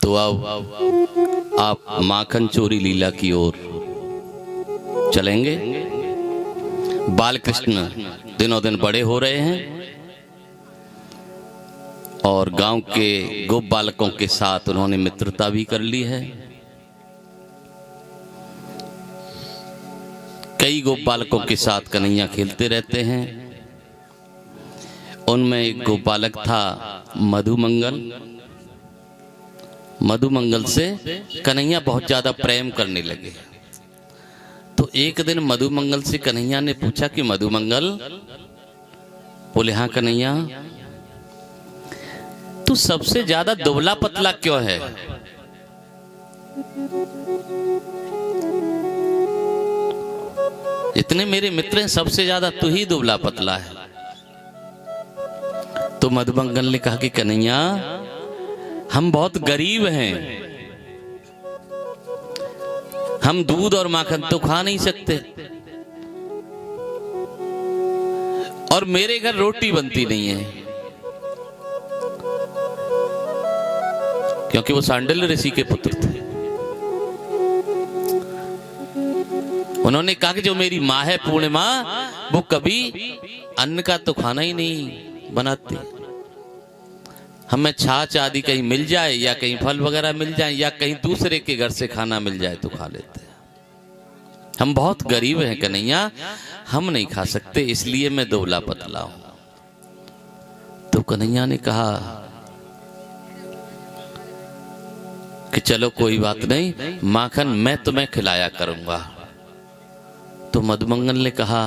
तो अब आप माखन चोरी लीला की ओर चलेंगे। बाल कृष्ण दिनों दिन बड़े हो रहे हैं और गांव के गोप बालकों के साथ उन्होंने मित्रता भी कर ली है। कई गोप बालकों के साथ कन्हैया खेलते रहते हैं। उनमें एक गोप बालक था मधुमंगल। मधुमंगल से कन्हैया बहुत ज्यादा प्रेम करने लगे। तो एक दिन मधुमंगल से कन्हैया ने पूछा कि मधुमंगल, बोले हाँ कन्हैया, तू सबसे ज्यादा दुबला पतला क्यों है? इतने मेरे मित्र हैं, सबसे ज्यादा तू ही दुबला पतला है। तो मधुमंगल ने कहा कि कन्हैया, हम बहुत गरीब हैं, हम दूध और माखन तो खा नहीं सकते और मेरे घर रोटी बनती नहीं है, क्योंकि वो सांडिल्य ऋषि के पुत्र थे। उन्होंने कहा कि जो मेरी माँ है पूर्णिमा, वो कभी अन्न का तो खाना ही नहीं बनाती। हमें छाछ आदि कहीं मिल जाए या कहीं फल वगैरह मिल जाए या कहीं दूसरे के घर से खाना मिल जाए तो खा लेते हैं। हम बहुत गरीब हैं कन्हैया, हम नहीं खा सकते, इसलिए मैं दुबला पतला हूं। तो कन्हैया ने कहा कि चलो कोई बात नहीं, माखन मैं तुम्हें खिलाया करूंगा। तो मधुमंगल ने कहा,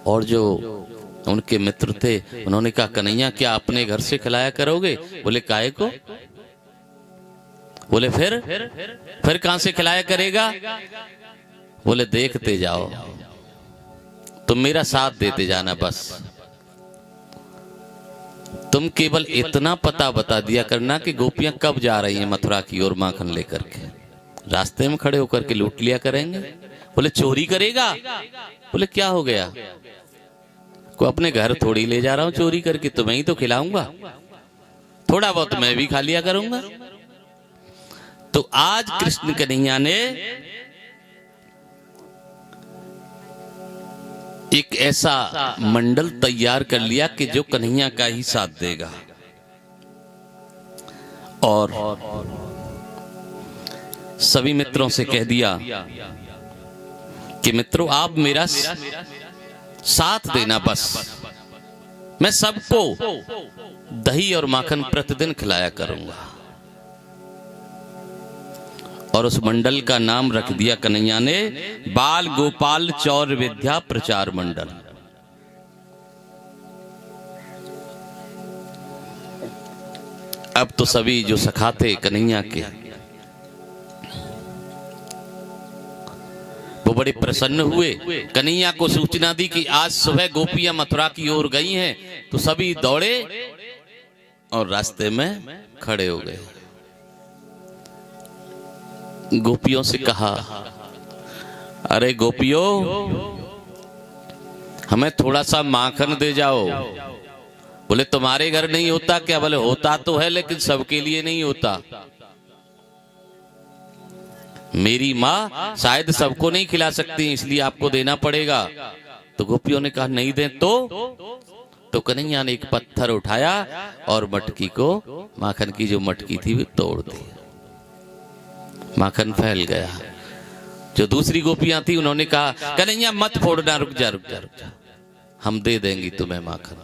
और जो उनके मित्र थे उन्होंने कहा, कन्हैया क्या अपने घर से खिलाया करोगे? बोले काहे को? बोले फिर कहां से खिलाया करेगा? बोले देखते जाओ, तुम मेरा साथ देते जाना, बस तुम केवल इतना पता बता दिया करना कि गोपियां कब जा रही हैं मथुरा की ओर माखन लेकर के। रास्ते में खड़े होकर के लूट लिया करेंगे। बोले चोरी करेगा? बोले क्या हो गया, को अपने घर थोड़ी ले जा रहा हूं चोरी करके, तुम्हें ही तो खिलाऊंगा, थोड़ा बहुत मैं भी खा लिया करूंगा। तो आज कृष्ण कन्हैया ने एक ऐसा मंडल तैयार कर लिया कि जो कन्हैया का ही साथ देगा। और सभी मित्रों से कह दिया कि मित्रों आप मेरा साथ देना, बस मैं सबको दही और माखन प्रतिदिन खिलाया करूंगा। और उस मंडल का नाम रख दिया कन्हैया ने बाल गोपाल चौर विद्या प्रचार मंडल। अब तो सभी जो सखा थे कन्हैया के, वो बड़े प्रसन्न हुए। कन्हैया को सूचना दी कि आज सुबह गोपियां मथुरा की ओर गई हैं। तो सभी दौड़े और रास्ते में खड़े हो गए। गोपियों से कहा, अरे गोपियों, हमें थोड़ा सा माखन दे जाओ। बोले तुम्हारे घर नहीं होता क्या? बोले होता तो है, लेकिन सबके लिए नहीं होता। मेरी माँ शायद सबको नहीं खिला सकती, इसलिए आपको देना पड़ेगा। तो गोपियों ने कहा नहीं दे तो कन्हैया ने एक पत्थर उठाया और मटकी को, माखन की जो मटकी थी वो तोड़ दी। माखन फैल गया। जो दूसरी गोपियां थी उन्होंने कहा, कन्हैया मत फोड़ना, रुक जा, हम दे देंगी तुम्हें माखन,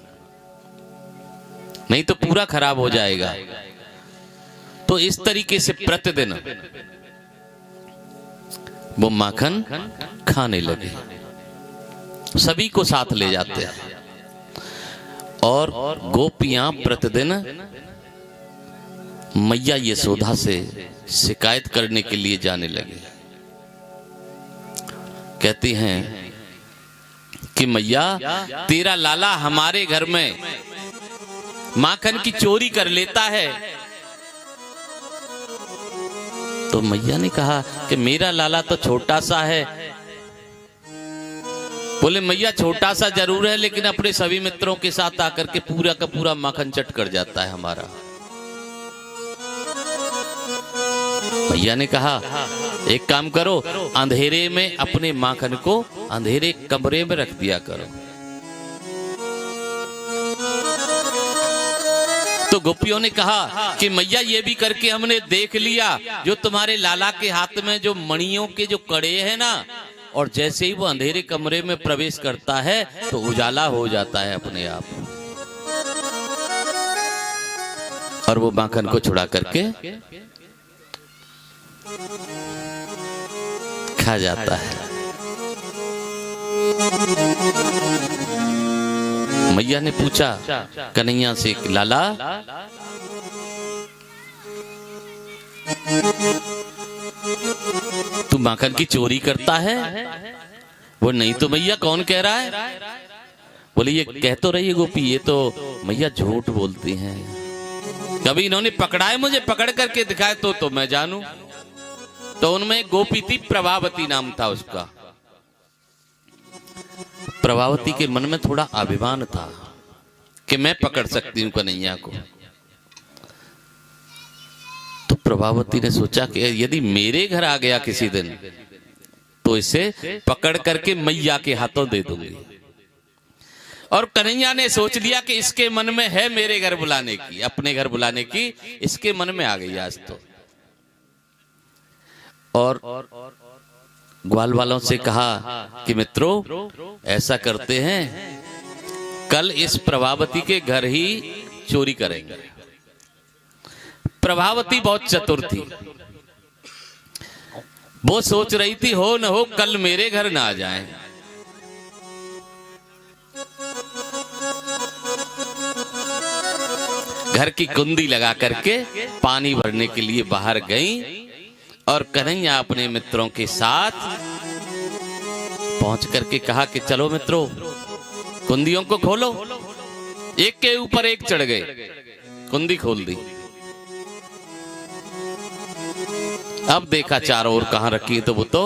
नहीं तो पूरा खराब हो जाएगा। तो इस तरीके से प्रतिदिन वो माखन खाने लगे। सभी को साथ ले जाते हैं और गोपियां प्रतिदिन मैया यशोदा से शिकायत करने के लिए जाने लगे। कहती हैं कि मैया तेरा लाला हमारे घर में माखन की चोरी कर लेता है। तो मैया ने कहा कि मेरा लाला तो छोटा सा है। बोले मैया छोटा सा जरूर है, लेकिन अपने सभी मित्रों के साथ आकर के पूरा का पूरा माखन चट कर जाता है हमारा। भैया ने कहा एक काम करो, अंधेरे में अपने माखन को अंधेरे कमरे में रख दिया करो। तो गोपियों ने कहा कि मैया ये भी करके हमने देख लिया, जो तुम्हारे लाला के हाथ में जो मणियों के जो कड़े हैं ना, और जैसे ही वो अंधेरे कमरे में प्रवेश करता है तो उजाला हो जाता है अपने आप, और वो माखन को छुड़ा करके खा जाता है। मैया ने पूछा कन्हैया से, लाला तू माखन की चोरी करता है? वो नहीं तो मैया, कौन कह रहा है? बोले ये कह तो रही है गोपी, ये तो मैया झूठ बोलती हैं। कभी इन्होंने पकड़ा है मुझे, पकड़ करके दिखाए तो मैं जानूं। तो उनमें एक गोपी थी, प्रभावती नाम था उसका। प्रभावती के मन में थोड़ा अभिमान था कि मैं पकड़ सकती हूं कन्हैया को। तो प्रभावती ने सोचा कि यदि मेरे घर आ गया किसी दिन तो इसे पकड़ करके मैया के हाथों दे दूंगी। और कन्हैया ने सोच लिया कि इसके मन में है मेरे घर बुलाने की, अपने घर बुलाने की इसके मन में आ गई आज तो। और ग्वाल वालों से कहा कि मित्रों ऐसा करते हैं, कल इस प्रभावती के घर ही चोरी करेंगे। प्रभावती बहुत चतुर थी, वो सोच रही थी हो न हो कल मेरे घर ना आ जाए। घर की कुंडी लगा करके पानी भरने के लिए बाहर गई, और कन्हैया अपने मित्रों के साथ पहुंच करके कहा कि चलो मित्रों कुंडियों को खोलो। एक के ऊपर एक चढ़ गए, कुंडी खोल दी। अब देखा चारों ओर कहां रखी है, तो वो तो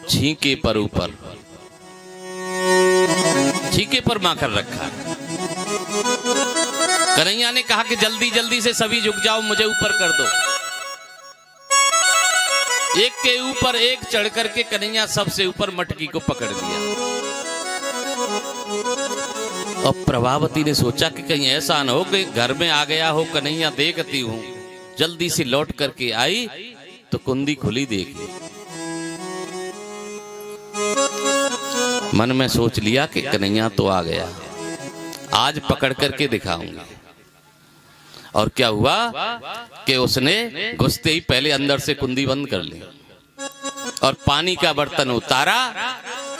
छींके पर ऊपर, छींके पर माखन रखा। कन्हैया ने कहा कि जल्दी जल्दी से सभी झुक जाओ, मुझे ऊपर कर दो। एक के ऊपर एक चढ़ करके कन्हैया सबसे ऊपर मटकी को पकड़ लिया। और प्रभावती ने सोचा कि कहीं ऐसा न हो कि घर में आ गया हो कन्हैया, देखती हूं। जल्दी से लौट करके आई तो कुंडी खुली देखी। मन में सोच लिया कि कन्हैया तो आ गया, आज पकड़ करके दिखाऊंगा। और क्या हुआ कि उसने घुसते ही पहले अंदर से कुंडी बंद कर ली और पानी का बर्तन उतारा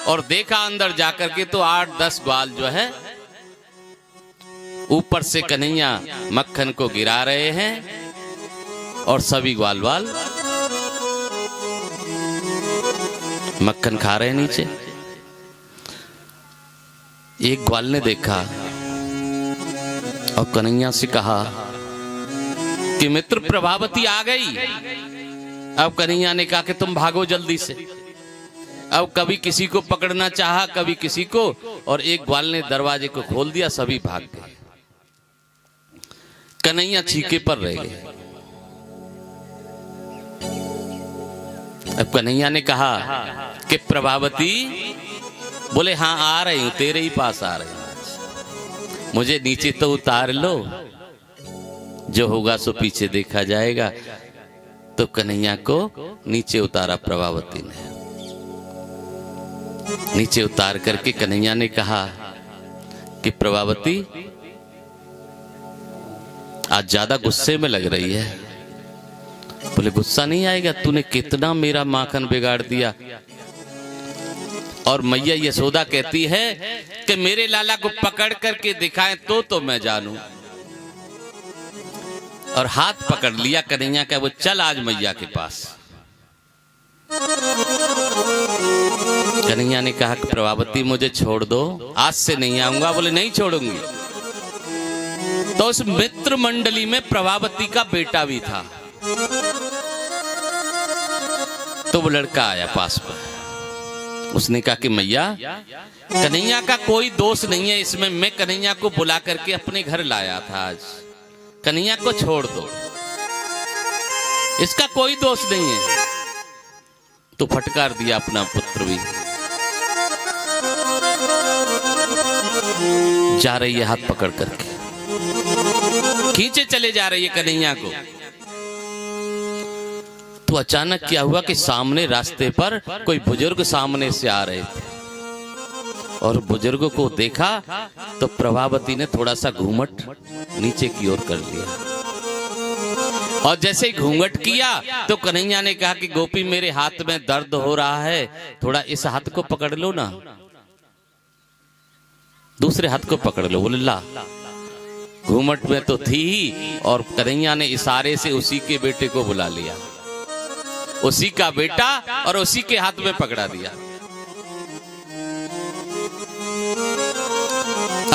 और देखा अंदर जाकर के तो 8-10 ग्वाल जो है ऊपर से कन्हैया मक्खन को गिरा रहे हैं, और सभी ग्वाल वाल मक्खन खा रहे हैं नीचे। एक ग्वाल ने देखा और कन्हैया से कहा कि मित्र प्रभावती आ गई। अब कन्हैया ने कहा कि तुम भागो जल्दी से। अब कभी किसी को पकड़ना चाहा, कभी किसी को, और एक ग्वाल ने दरवाजे को खोल दिया, सभी भाग गए। कन्हैया छीके पर रह गए। अब कन्हैया ने कहा कि प्रभावती, बोले हाँ आ रही हूं, तेरे ही पास आ रही हूं, मुझे नीचे तो उतार लो, जो होगा सो पीछे देखा जाएगा। तो कन्हैया को नीचे उतारा प्रभावती ने। नीचे उतार करके कन्हैया ने कहा कि प्रभावती आज ज्यादा गुस्से में लग रही है। बोले गुस्सा नहीं आएगा, तूने कितना मेरा माखन बिगाड़ दिया। और मैया यशोदा कहती है कि मेरे लाला को पकड़ करके दिखाएं तो मैं जानूं। और हाथ पकड़ लिया कन्हैया का, वो चल आज मैया के पास। कन्हैया ने कहा कि प्रभावती मुझे छोड़ दो, आज से नहीं आऊंगा। बोले नहीं छोड़ूंगी। तो उस मित्र मंडली में प्रभावती का बेटा भी था। तो वो लड़का आया पास पर, उसने कहा कि मैया कन्हैया का कोई दोष नहीं है इसमें, मैं कन्हैया को बुला करके अपने घर लाया था, आज कन्हैया को छोड़ दो। इसका कोई दोष नहीं है। तो फटकार दिया अपना पुत्र भी। जा रही है हाथ पकड़ करके, खींचे चले जा रही है कन्हैया को। तो अचानक क्या हुआ कि सामने रास्ते पर कोई बुजुर्ग सामने से आ रहे थे, और बुजुर्ग को देखा तो प्रभावती ने थोड़ा सा घूंघट नीचे की ओर कर लिया, और जैसे ही घूंघट किया तो कन्हैया ने कहा कि गोपी मेरे हाथ में दर्द हो रहा है, थोड़ा इस हाथ को पकड़ लो ना। दूसरे हाथ को पकड़ लो। बोले ला। घूंघट में तो थी ही, और कन्हैया ने इशारे से उसी के बेटे को बुला लिया, उसी का बेटा, और उसी के हाथ में पकड़ा दिया।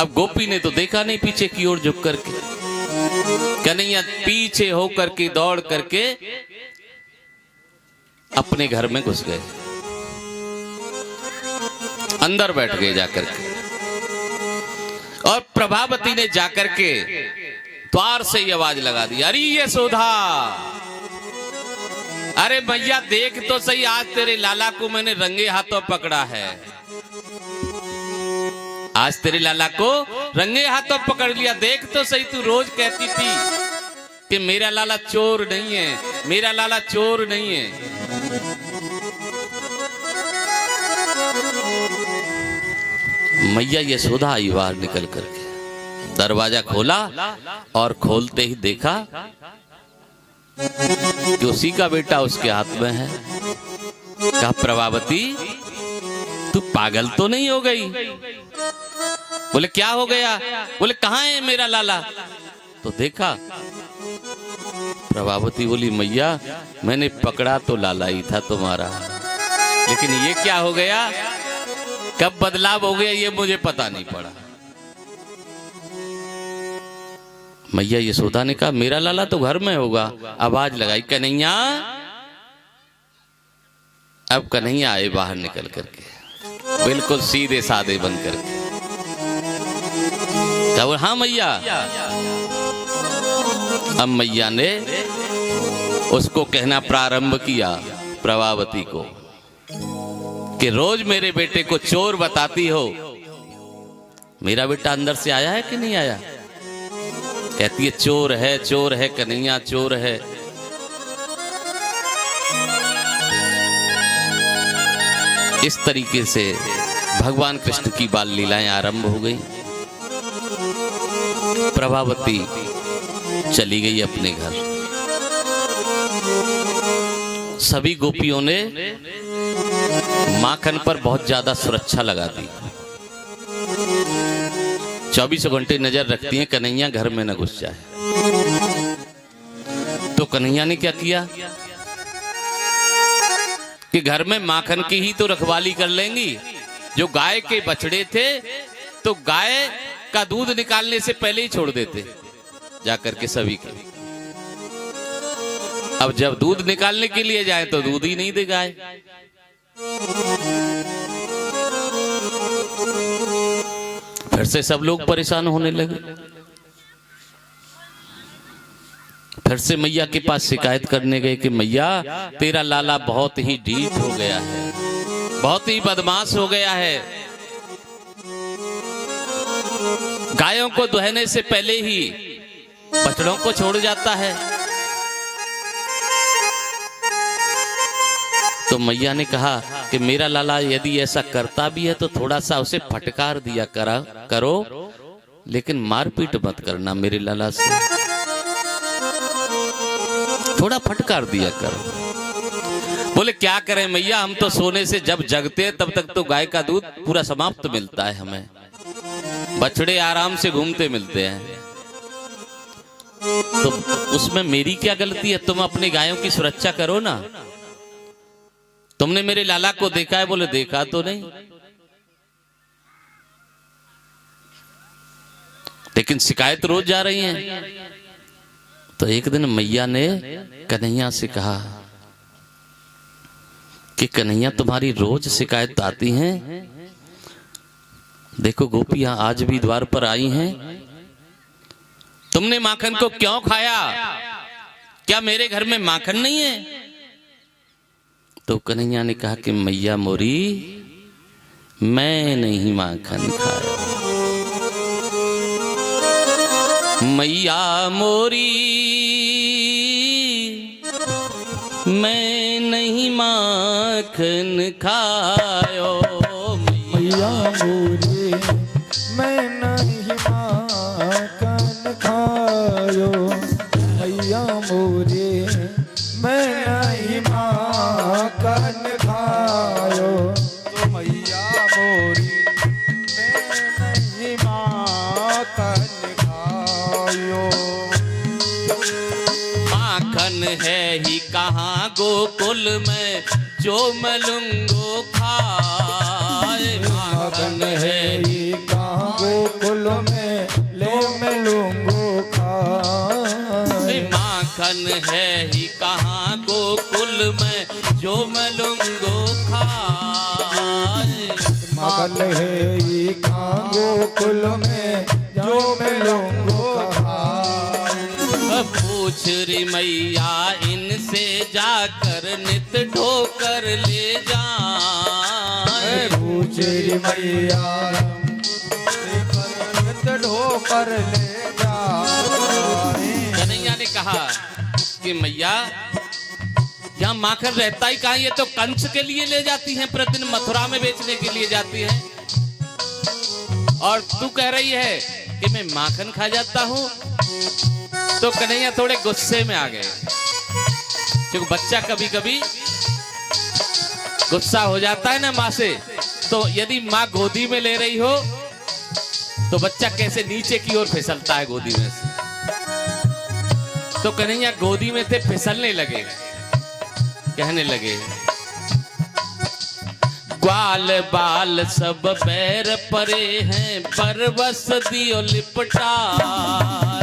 अब गोपी ने तो देखा नहीं पीछे की ओर झुक करके। कन्हैया पीछे होकर के दौड़ करके अपने घर में घुस गए, अंदर बैठ गए जाकर के। और प्रभावती ने जाकर के द्वार से ही आवाज लगा दी, अरे ये सोधा, अरे भैया देख तो सही, आज तेरे लाला को मैंने रंगे हाथों पकड़ा है। आज तेरे लाला को रंगे हाथों पकड़ लिया। देख तो सही, तू रोज कहती थी कि मेरा लाला चोर नहीं है, मेरा लाला चोर नहीं है। मैया यशोदा आई बाहर निकल करके, दरवाजा खोला, और खोलते ही देखा कि उसी का बेटा उसके हाथ में है। कहा प्रभावती तू पागल तो नहीं हो गई? बोले क्या हो गया? बोले कहाँ है मेरा लाला? तो देखा, प्रभावती बोली मैया मैंने पकड़ा तो लाला ही था तुम्हारा, लेकिन ये क्या हो गया, कब बदलाव हो गया ये मुझे पता नहीं पड़ा। मैया यशोदा ने कहा मेरा लाला तो घर में होगा। आवाज लगाई कन्हैया। अब कन्हैया आए बाहर निकल करके, बिल्कुल सीधे साधे बन करके। कहा हाँ मैया। अब मैया ने उसको कहना प्रारंभ किया, प्रभावती को, कि रोज मेरे बेटे को चोर बताती हो, मेरा बेटा अंदर से आया है कि नहीं आया? कहती है चोर है कन्हैया, चोर है। इस तरीके से भगवान कृष्ण की बाल लीलाएं आरंभ हो गई। प्रभावती चली गई अपने घर। सभी गोपियों ने माखन पर बहुत ज्यादा सुरक्षा लगा दी। 24 घंटे नजर रखती हैं कन्हैया घर में न घुस जाए। तो कन्हैया ने क्या किया कि घर में माखन की ही तो रखवाली कर लेंगी। जो गाय के बछड़े थे तो गाय का दूध निकालने से पहले ही छोड़ देते जाकर के सभी के। अब जब दूध निकालने के लिए जाए तो दूध ही नहीं दे गाय। फिर से सब लोग परेशान होने लगे। फिर से मैया के पास शिकायत करने गए कि मैया तेरा लाला बहुत ही ढीठ हो गया है, बहुत ही बदमाश हो गया है, गायों को दुहने से पहले ही बछड़ों को छोड़ जाता है। तो मैया ने कहा कि मेरा लाला यदि ऐसा करता भी है तो थोड़ा सा उसे फटकार दिया करो, लेकिन मारपीट मत करना मेरे लाला से, थोड़ा फटकार दिया करो। बोले क्या करें मैया, हम तो सोने से जब जगते हैं तब तक तो गाय का दूध पूरा समाप्त मिलता है हमें, बछड़े आराम से घूमते मिलते हैं, तो उसमें मेरी क्या गलती है? तुम अपने गायों की सुरक्षा करो ना। तुमने मेरे लाला को देखा है? बोले देखा तो नहीं, लेकिन शिकायत रोज जा रही हैं। तो एक दिन मैया ने कन्हैया से कहा कि कन्हैया तुम्हारी रोज शिकायत आती हैं, देखो गोपियां आज भी द्वार पर आई हैं, तुमने माखन को क्यों खाया, क्या मेरे घर में माखन नहीं है? तो कन्हैया ने कहा कि मैया मोरी, मैं नहीं माखन खाया। मैया मोरी, मैं नहीं माखन खायो। मैया मोरी, मैं नहीं माखन खायो। मैया मोरी, मैं नहीं माखन खायो। तो मैया मोरी, मैं नहीं माखन खायो। माखन है ही कहाँ गोकुल में, जो मलूंगो खाए। माखन है ही कहाँ गोकुल में, ले मिलूंगो खाए। माखन है ही कहाँ गोकुल में, जो मलूंगो खाए। माखन है ही कहाँ गोकुल में, जो मिलूंगो खाए। पूछ री मैया इनसे जाकर नित ढोकर ले जाए। पूछ री मैया नित ढोकर ले जाए। कन्हैया ने कहा कि मैया, यहाँ माखन रहता ही कहाँ, ये तो कंस के लिए ले जाती हैं, प्रतिदिन मथुरा में बेचने के लिए जाती हैं। और तू कह रही है कि मैं माखन खा जाता हूँ। तो कन्हैया थोड़े गुस्से में आ गए, क्योंकि बच्चा कभी कभी गुस्सा हो जाता है ना माँ से। तो यदि माँ गोदी में ले रही हो तो बच्चा कैसे नीचे की ओर फिसलता है गोदी में से। तो कन्हैया गोदी में थे, फिसलने लगे, कहने लगे, ग्वाल बाल सब पैर परे हैं, परवस दियो लिपटाए।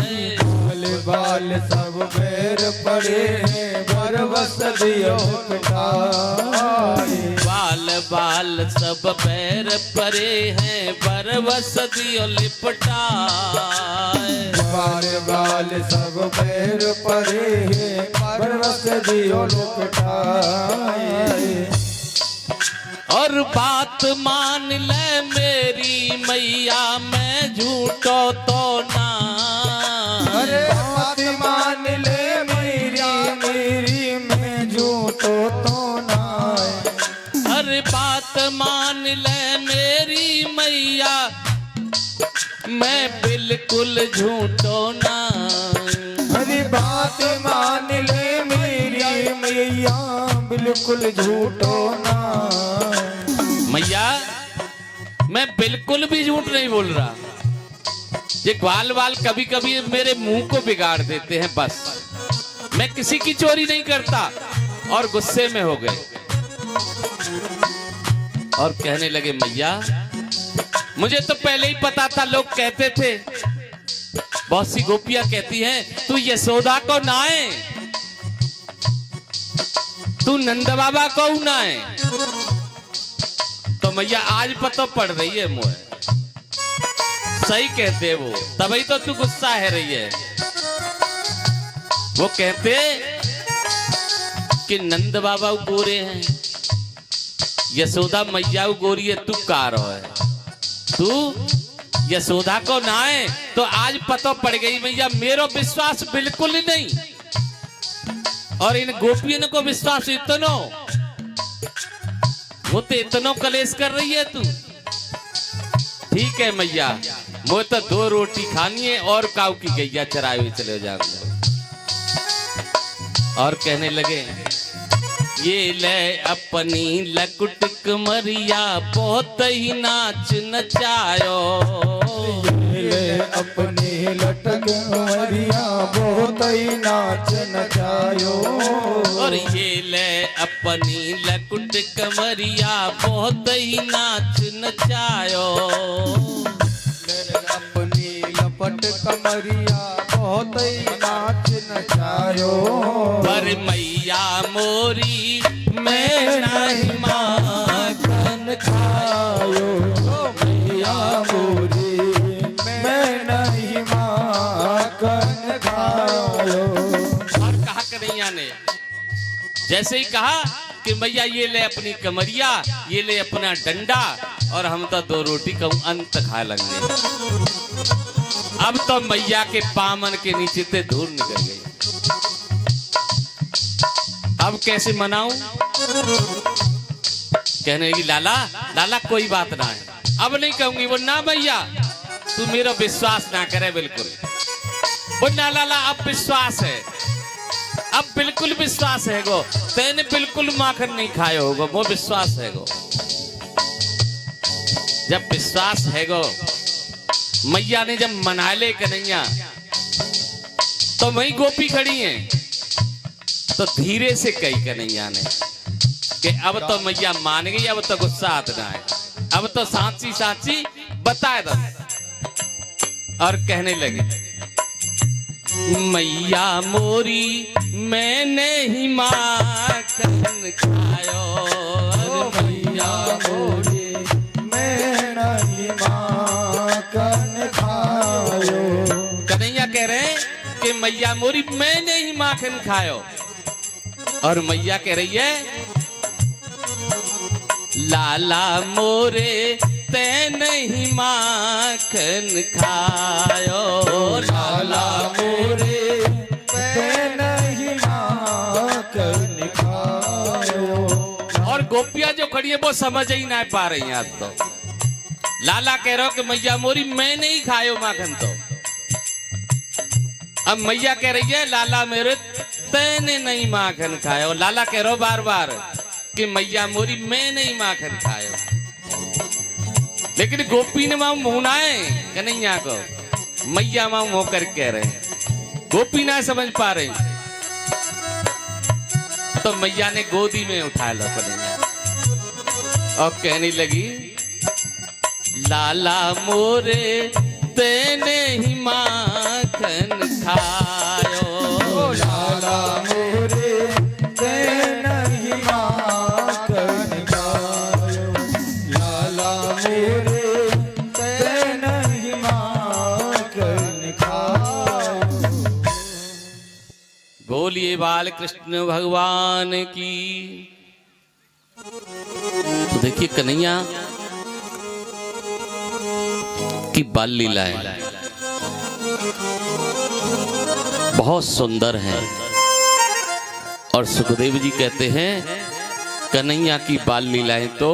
बाल सब पैर पड़े हैं, परवस दियो लिपटाए। बाल बाल सब पैर परे हैं, परवस दियो लिपटाए। बाल बाल सब पैर पड़े हैं, परवस दियो लिपटाए। और बात मान ले मेरी मैया, मैं झूठो तो ना। अरे बात मान ले मेरी मैं झूठो तो ना। अरे बात मान ले मेरी मैया, मैं बिल्कुल झूठो ना। अरे बात मान ले मेरी मैया, बिल्कुल झूठो ना। मैया, मैं बिल्कुल भी झूठ नहीं बोल रहा। ये ग्वाल वाल कभी कभी मेरे मुंह को बिगाड़ देते हैं, बस मैं किसी की चोरी नहीं करता। और गुस्से में हो गए और कहने लगे, मैया मुझे तो पहले ही पता था, लोग कहते थे, बहुत सी गोपियां कहती हैं, तू यशोदा को ना है, तू नंद बाबा को ना है। तो मैया आज पता पड़ रही है मुझे, सही कहते वो, तभी तो तू गुस्सा है रही है। वो कहते कि नंद बाबा गोरे हैं, यशोदा मैया गोरी है, तू कार है, तू यशोदा को ना है। तो आज पता पड़ गई मैया, मेरो विश्वास बिल्कुल ही नहीं, और इन गोपियों को विश्वास इतनो, वो तो इतनो कलेश कर रही है तू। ठीक है मैया, वो तो 2 रोटी खानी है और काऊ की गैया चराए हुए चले जाऊंगा। और कहने लगे, ये ले अपनी लकुट कमरिया, बहुत ही नाच नचायो। ये ले अपनी लटक कमरिया, बहुत ही नाच नचायो। और ये ले अपनी लकुट कमरिया, बहुत ही नाच नचायो। अपनी लपट कमरिया, बहुत ही नाच नचायो। पर मैया मोरी, मैं नहीं माखन खायो। मैया मोरी, मैं नहीं माखन खायो। और कहा कन्हैया ने। जैसे ही कहा कि मैया ये ले अपनी कमरिया, ये ले अपना डंडा, और हम तो 2 रोटी का अंत खा लेंगे। अब तो मैया के पामन के नीचे से धूल निकल गई। अब कैसे मनाऊं? कहने लगी लाला लाला कोई बात ना है, अब नहीं कहूंगी। वो ना भैया तू मेरा विश्वास ना करे बिल्कुल। वो ना लाला अब विश्वास है, अब बिल्कुल विश्वास है गो। तेने बिल्कुल माखन नहीं खाया होगा, वो विश्वास है गो। जब विश्वास है गो, मैया ने जब मना ले कन्हैया, तो वही गोपी खड़ी हैं, तो धीरे से कही कन्हैया ने कि अब तो मैया मान गई, अब तो गुस्सा आता है, अब तो सांची सांची बताए दो। और कहने लगे मैया मोरी मैंने ही माखन खायो, मैया मोरी मैंने ही माखन खायो। कन्हैया कह रहे हैं कि मैया मोरी मैंने ही माखन खायो, और मैया कह रही है लाला मोरे तैने ही माखन खायो, लाला मोरे तैने ही माखन खायो। और गोपियां जो खड़ी है वो समझ ही ना पा रही हैं। आज तो लाला कह रहे हो कि मैया मोरी मैं नहीं खायो माखन। तो अब मैया कह रही है लाला मेरे तैने नहीं माखन खायो। लाला कह रहे हो बार बार कि मैया मोरी मैं नहीं माखन खायो। लेकिन गोपी ने मां मुंह ना है कन्हैया को, मैया मां मुंह कर कह रहे हैं, गोपी ना समझ पा रही। तो मैया ने गोदी में उठा लो कन्हैया और कहने लगी लाला मोरे तेने ही माखन खायो, लाला मोरे तैने ही माखन खायो, लाला मोरे तैने ही माखन खायो। बोलिए बाल कृष्ण भगवान की। तो देखिए कन्हैया की बाल लीलाएं बहुत सुंदर हैं, और सुखदेव जी कहते हैं कन्हैया की बाल लीलाएं तो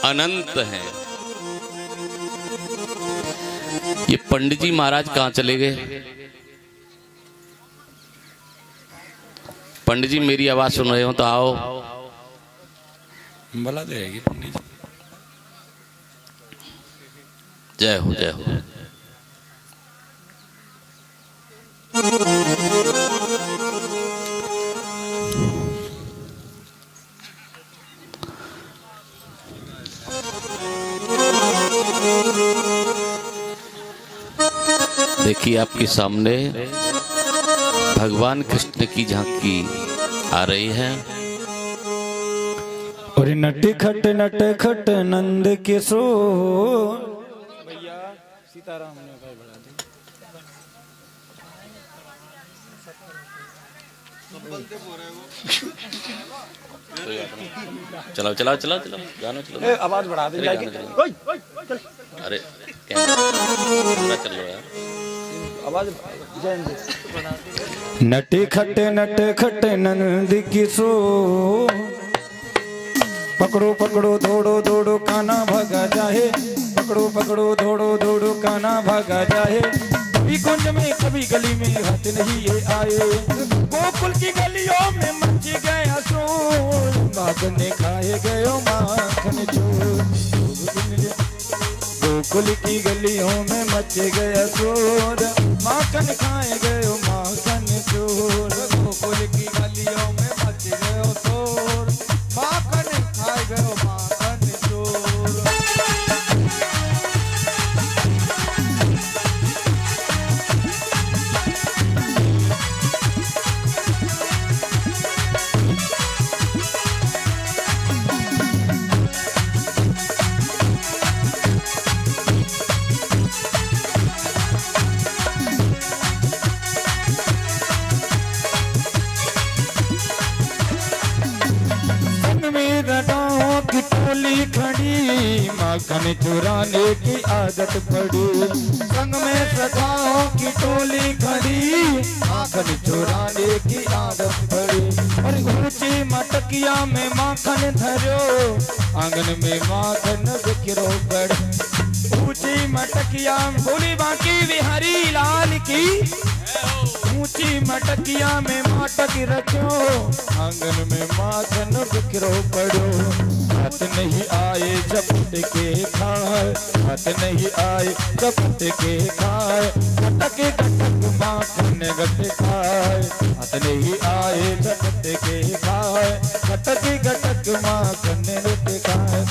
अनंत हैं। ये पंडित जी महाराज कहां चले गए? पंडित जी मेरी आवाज सुन रहे हो तो आओ। बला देगी पंडित जी। जय हो जय हो। देखिए आपके सामने भगवान कृष्ण की झांकी आ रही है। और नट खट नंद किशोर। भैया सीताराम ने भाई बढ़ा दी। चलाओ चलाओ चलाओ चलाओ गाना चलाओ। आवाज बढ़ा दे जाके। अरे कैमरा चल रहा है। आवाज नट खट नंद किशोर। पकड़ो पकड़ो दौड़ो दौड़ो काना भागा जाए, पकड़ो पकड़ो दौड़ो दौड़ो काना भागा जाए। कभी कुंज में कभी गली में हाथ नहीं ये आए, गोकुल की गलियों में मच गया शोर, माखन खाए गयो माखन चोर। गोकुल की गलियों में मच गया शोर, माखन खाए गयो माखन चोर। गोकुल की गलियों में मच गयो शोर, माखन खाए गयो माखन चोर। माखन चुराने की आदत पड़ी, संग में सखाओं की टोली खड़ी, माखन चुराने की आदत पड़ी। और ऊंची मटकिया में माखन धरो, आंगन में माखन बिखरो गढ़। ऊंची मटकिया बोली बाकी बिहारी लाल की, ऊंची मटकिया में माटक रखो, आंगन में माखन बिखरो पड़ो। हाथ नहीं आए झपट के खाए, हाथ नहीं आए झपट के खाए, गटक गटक माखन गट खाए। हाथ नहीं आए झपट के खाए, गटक गटक माखन गट खाए।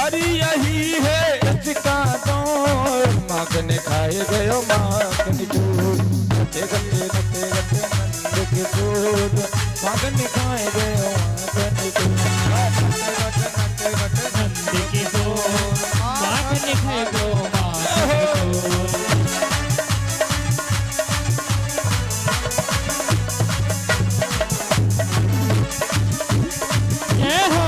अरे यही है इसका दौर, माखन खाए गयो माखन चूर। गट्टे गट्टे गट्टे गट्टे नंद के दूध, माखन खाए गयो माखन चूर। गट्टे गट्टे गट्टे नंद के दूध, माखन खाए गयो माखन चूर। जय हो।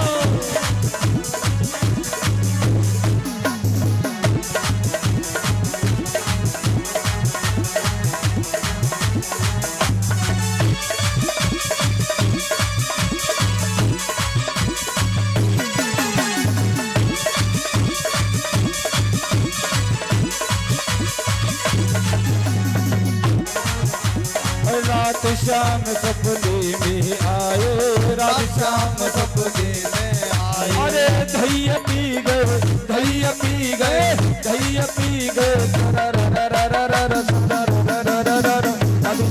रात शाम सपने में आए, रात शाम सपने में आए। अरे धैया पी गए, धैया पी गए, धैया पी गए, रात शाम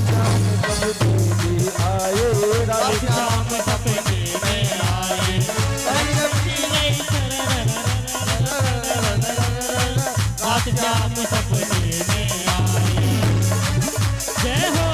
सपने में आए, रात शाम सपने में आए। धैया पी गए, रात शाम सपने में आए। जय हो।